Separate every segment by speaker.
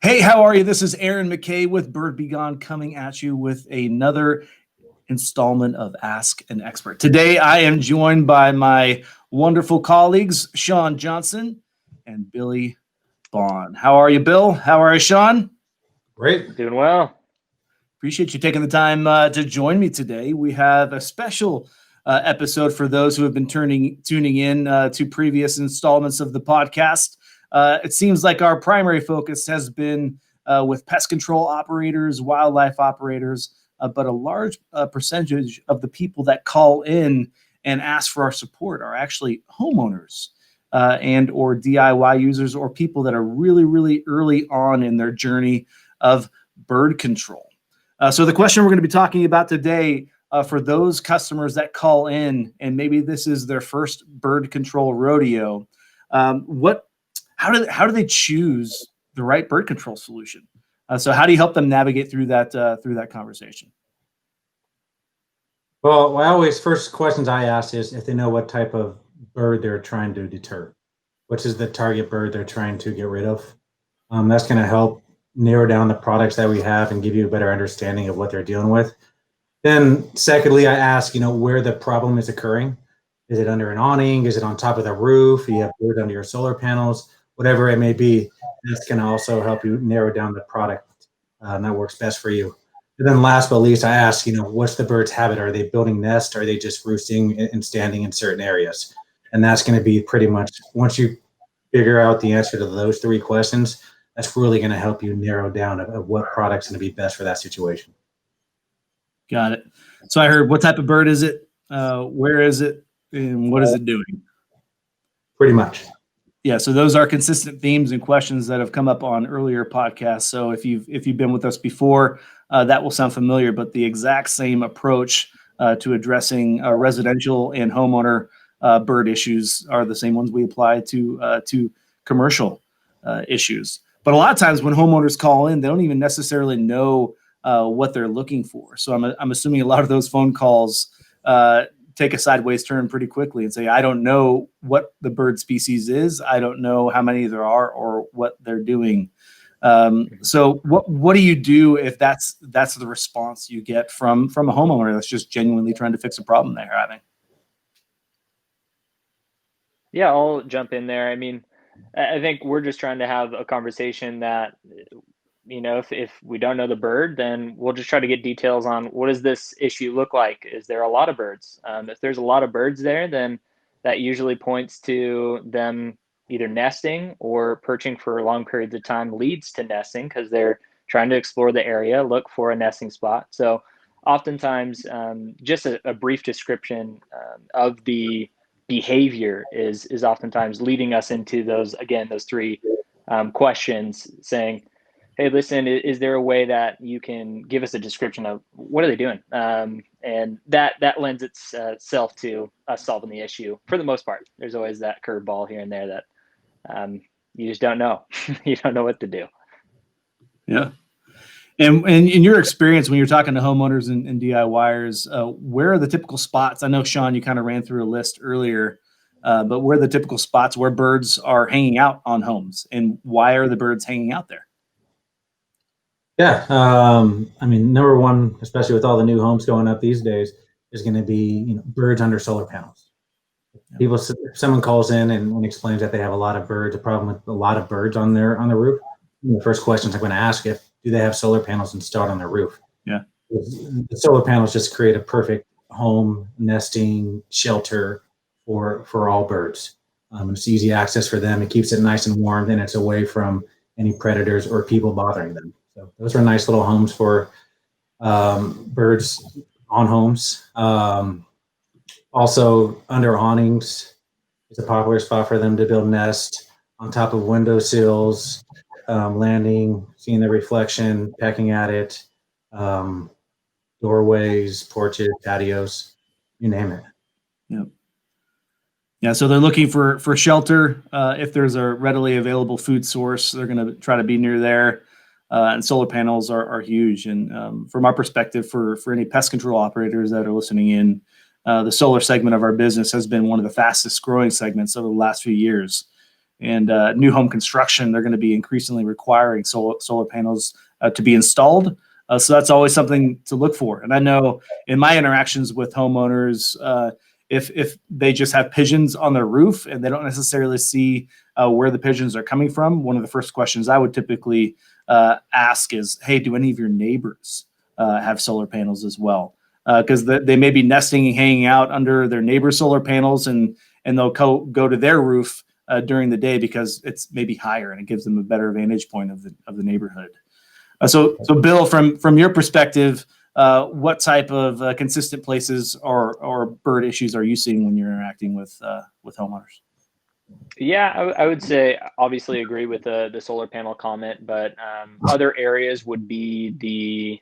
Speaker 1: Hey, how are you? This is Aaron McKay with Bird Be Gone coming at you with another installment of Ask an Expert. Today, I am joined by my wonderful colleagues, Shaun Johnson and Billy Bohn. How are you, Bill? How are you, Shaun?
Speaker 2: Great.
Speaker 3: Doing well.
Speaker 1: Appreciate you taking the time to join me today. We have a special episode for those who have been tuning in to previous installments of the podcast. It seems like our primary focus has been with pest control operators, wildlife operators, but a large percentage of the people that call in and ask for our support are actually homeowners and or DIY users or people that are really, really early on in their journey of bird control. So the question we're going to be talking about today for those customers that call in and maybe this is their first bird control rodeo, how do they choose the right bird control solution? So how do you help them navigate through that conversation?
Speaker 2: Well, first questions I ask is if they know what type of bird they're trying to deter, which is the target bird they're trying to get rid of. That's going to help narrow down the products that we have and give you a better understanding of what they're dealing with. Then secondly, I ask, where the problem is occurring. Is it under an awning? Is it on top of the roof? You have bird under your solar panels, whatever it may be. That's going to also help you narrow down the product that works best for you. And then last but least, I ask, what's the bird's habit? Are they building nests? Are they just roosting and standing in certain areas? And that's going to be pretty much, once you figure out the answer to those three questions, that's really going to help you narrow down of what product's going to be best for that situation.
Speaker 1: Got it. So I heard, what type of bird is it? Where is it? And what is it doing?
Speaker 2: Pretty much.
Speaker 1: Yeah. So those are consistent themes and questions that have come up on earlier podcasts. So if you've been with us before, that will sound familiar, but the exact same approach to addressing residential and homeowner bird issues are the same ones we apply to commercial issues. But a lot of times when homeowners call in, they don't even necessarily know what they're looking for. So I'm assuming a lot of those phone calls take a sideways turn pretty quickly and say, I don't know what the bird species is. I don't know how many there are or what they're doing. So what do you do if that's the response you get from a homeowner that's just genuinely trying to fix a problem they're having?
Speaker 3: Yeah, I'll jump in there. I mean, I think we're just trying to have a conversation that, if we don't know the bird, then we'll just try to get details on what does this issue look like? Is there a lot of birds? If there's a lot of birds there, then that usually points to them either nesting or perching for long periods of time leads to nesting because they're trying to explore the area, look for a nesting spot. So oftentimes, just a brief description of the behavior is oftentimes leading us into those three questions saying, hey, listen, is there a way that you can give us a description of what are they doing? And that lends itself to us solving the issue for the most part. There's always that curveball here and there that you just don't know. You don't know what to do.
Speaker 1: Yeah. And in your experience, when you're talking to homeowners and DIYers, where are the typical spots? I know, Shaun, you kind of ran through a list earlier, but where are the typical spots where birds are hanging out on homes, and why are the birds hanging out there?
Speaker 2: Yeah. I mean, number one, especially with all the new homes going up these days, is going to be birds under solar panels. People, if someone calls in and explains that they have a lot of birds, a problem with a lot of birds on the roof, the first questions I'm going to ask if do they have solar panels installed on their roof?
Speaker 1: Yeah.
Speaker 2: The solar panels just create a perfect home nesting shelter for all birds. It's easy access for them. It keeps it nice and warm, and it's away from any predators or people bothering them. So those are nice little homes for birds on homes. Also, under awnings is a popular spot for them to build nests. On top of windowsills, landing, seeing the reflection, pecking at it, doorways, porches, patios, you name it.
Speaker 1: Yep. Yeah, so they're looking for shelter. If there's a readily available food source, they're going to try to be near there. And solar panels are huge. And from our perspective, for any pest control operators that are listening in, the solar segment of our business has been one of the fastest growing segments over the last few years. and new home construction, they're going to be increasingly requiring solar panels to be installed. So that's always something to look for. And I know in my interactions with homeowners, if they just have pigeons on their roof and they don't necessarily see where the pigeons are coming from, one of the first questions I would typically ask is, hey, do any of your neighbors have solar panels as well? Because they may be nesting and hanging out under their neighbor's solar panels, and they'll go to their roof during the day because it's maybe higher and it gives them a better vantage point of the neighborhood. So Bill, from your perspective, what type of consistent places or bird issues are you seeing when you're interacting with homeowners?
Speaker 3: Yeah, I would say obviously agree with the solar panel comment, but other areas would be the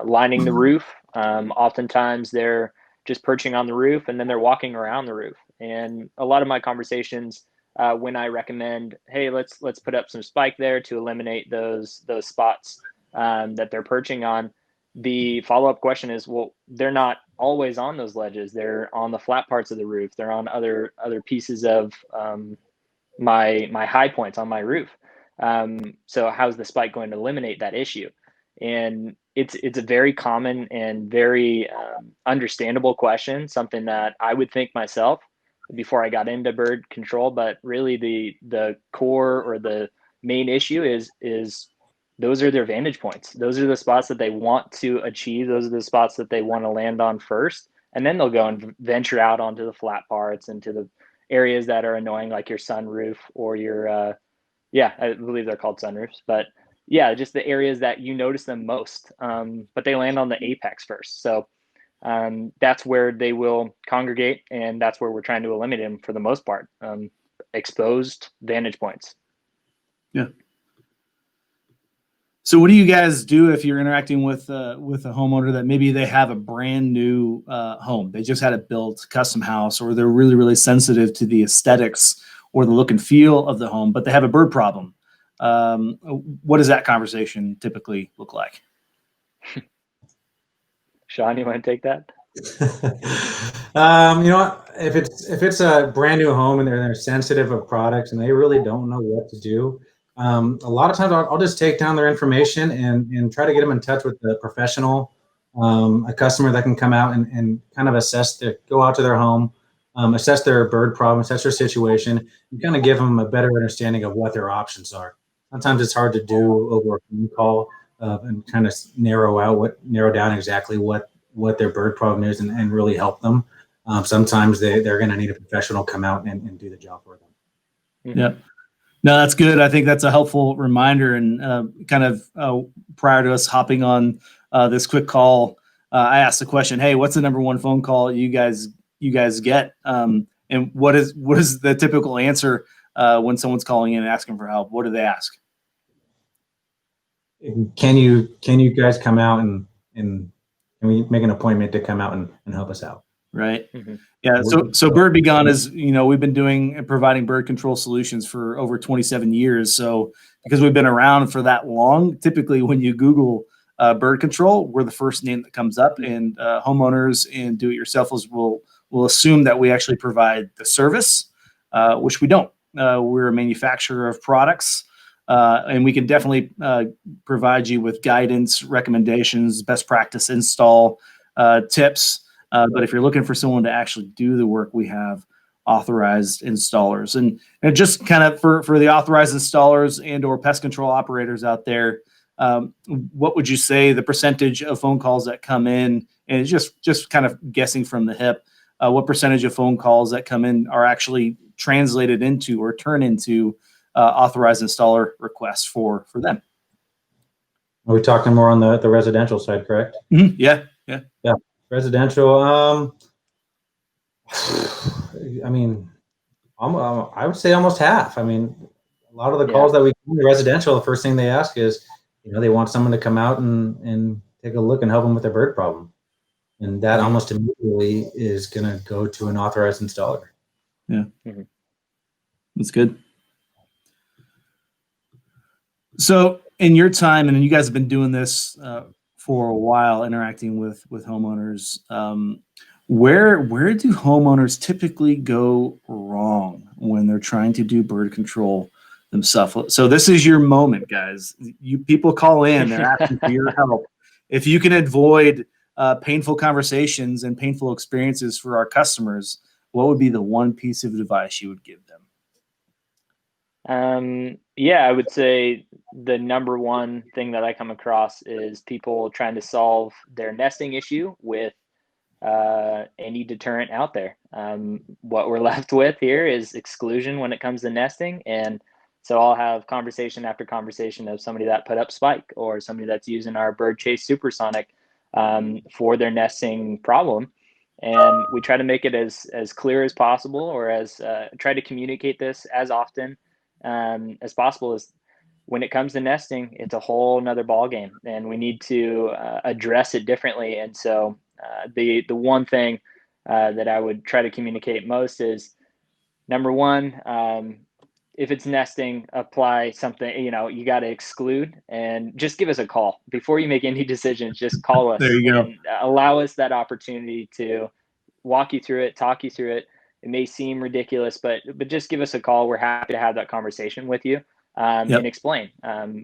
Speaker 3: lining the roof. Oftentimes they're just perching on the roof and then they're walking around the roof. And a lot of my conversations when I recommend, hey, let's put up some spike there to eliminate those spots that they're perching on, the follow-up question is, well, they're not always on those ledges. They're on the flat parts of the roof. They're on other pieces of my high points on my roof. So how's the spike going to eliminate that issue? And it's a very common and very understandable question, something that I would think myself before I got into bird control. But really the core or the main issue is those are their vantage points. Those are the spots that they want to achieve. Those are the spots that they want to land on first. And then they'll go and venture out onto the flat parts and to the areas that are annoying, like your sunroof or your, I believe they're called sunroofs. But yeah, just the areas that you notice them most. But they land on the apex first. So that's where they will congregate. And that's where we're trying to eliminate them for the most part. Exposed vantage points.
Speaker 1: Yeah. So what do you guys do if you're interacting with a homeowner that maybe they have a brand new home? They just had it built, custom house, or they're really, really sensitive to the aesthetics or the look and feel of the home, but they have a bird problem. What does that conversation typically look like?
Speaker 3: Shaun, you want to take that?
Speaker 2: You know what? If it's a brand new home and they're sensitive of products and they really don't know what to do, a lot of times I'll just take down their information and try to get them in touch with a professional, a customer that can come out and kind of go out to their home, assess their bird problem, assess their situation, and kind of give them a better understanding of what their options are. Sometimes it's hard to do over a phone call and kind of narrow down exactly what their bird problem is and really help them. Sometimes they're going to need a professional come out and do the job for them.
Speaker 1: Yeah. No, that's good. I think that's a helpful reminder. And kind of prior to us hopping on this quick call, I asked the question, hey, what's the number one phone call you guys get? And what is the typical answer when someone's calling in and asking for help? What do they ask?
Speaker 2: Can you guys come out and can we make an appointment to come out and help us out?
Speaker 1: Right. Mm-hmm. Yeah. So Bird Be Gone is, we've been doing and providing bird control solutions for over 27 years. So because we've been around for that long, typically when you Google bird control, we're the first name that comes up, and homeowners and do-it-yourselfers will assume that we actually provide the service, which we don't. We're a manufacturer of products, and we can definitely provide you with guidance, recommendations, best practice install tips. But if you're looking for someone to actually do the work, we have authorized installers. And just kind of for the authorized installers and or pest control operators out there, what would you say the percentage of phone calls that come in, and just kind of guessing from the hip, what percentage of phone calls that come in are actually translated into or turn into authorized installer requests for them?
Speaker 2: Are we talking more on the residential side, correct?
Speaker 1: Mm-hmm. Yeah.
Speaker 2: Residential. I mean, I would say almost half. I mean, a lot of the calls that we do in residential, the first thing they ask is, they want someone to come out and take a look and help them with their bird problem, and that almost immediately is going to go to an authorized installer.
Speaker 1: Yeah, that's good. So, in your time, and you guys have been doing this for a while, interacting with homeowners, Where do homeowners typically go wrong when they're trying to do bird control themselves? So this is your moment, guys. You people call in, they're asking for your help. If you can avoid painful conversations and painful experiences for our customers, what would be the one piece of advice you would give them?
Speaker 3: Yeah, I would say the number one thing that I come across is people trying to solve their nesting issue with any deterrent out there. What we're left with here is exclusion when it comes to nesting. And so I'll have conversation after conversation of somebody that put up spike or somebody that's using our bird chase supersonic for their nesting problem. And we try to make it as clear as possible, or as try to communicate this as often as possible. Is when it comes to nesting, it's a whole nother ball game, and we need to address it differently. And so the one thing that I would try to communicate most is, number one, if it's nesting, apply something, you got to exclude, and just give us a call before you make any decisions. Just call us
Speaker 1: There you go.
Speaker 3: and allow us that opportunity to walk you through it, talk you through it. It may seem ridiculous, but just give us a call. We're happy to have that conversation with you and explain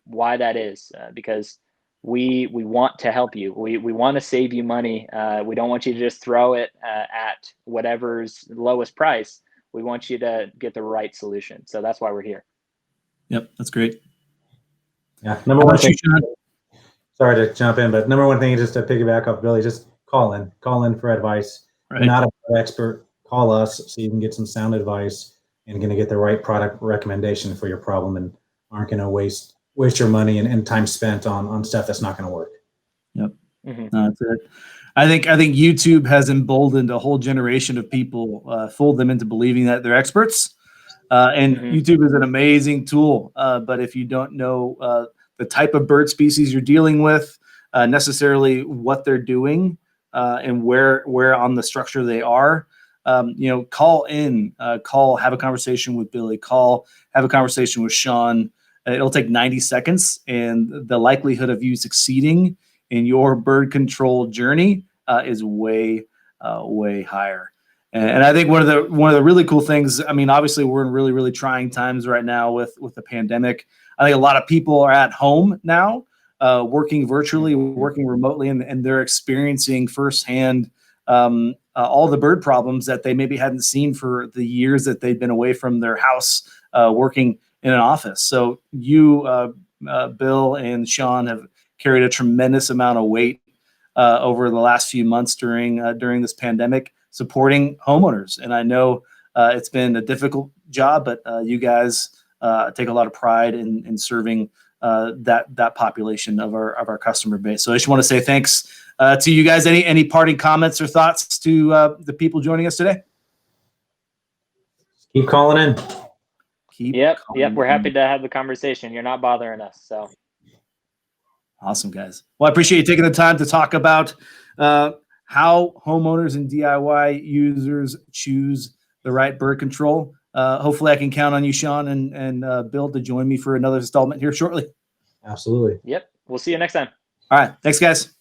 Speaker 3: why that is, because we want to help you. We want to save you money. We don't want you to just throw it at whatever's lowest price. We want you to get the right solution. So that's why we're here.
Speaker 1: Yep, that's great.
Speaker 2: Yeah, number one thing. Sorry to jump in, but number one thing is just to piggyback off Billy. Just call in for advice.
Speaker 1: Right.
Speaker 2: You're not an expert. Call us so you can get some sound advice and going to get the right product recommendation for your problem, and aren't going to waste your money and time spent on stuff that's not going to work.
Speaker 1: Yep, that's it. I think YouTube has emboldened a whole generation of people, fooled them into believing that they're experts. And YouTube is an amazing tool, but if you don't know the type of bird species you're dealing with, necessarily what they're doing, and where on the structure they are, call in, have a conversation with Billy, have a conversation with Shaun. It'll take 90 seconds, and the likelihood of you succeeding in your bird control journey is way higher. And I think one of the really cool things, I mean, obviously we're in really, really trying times right now with the pandemic. I think a lot of people are at home now, working virtually, working remotely, and they're experiencing firsthand all the bird problems that they maybe hadn't seen for the years that they've been away from their house, working in an office. So you, Bill and Shaun, have carried a tremendous amount of weight over the last few months during this pandemic, supporting homeowners. And I know it's been a difficult job, but you guys take a lot of pride in serving that population of our customer base. So I just want to say thanks to you guys. Any parting comments or thoughts to the people joining us today?
Speaker 2: Keep calling in.
Speaker 3: Yep. We're happy to have the conversation. You're not bothering us. So
Speaker 1: awesome, guys. Well, I appreciate you taking the time to talk about how homeowners and DIY users choose the right bird control. Hopefully I can count on you, Shaun and Bill, to join me for another installment here shortly.
Speaker 2: Absolutely.
Speaker 3: Yep. We'll see you next time.
Speaker 1: All right. Thanks, guys.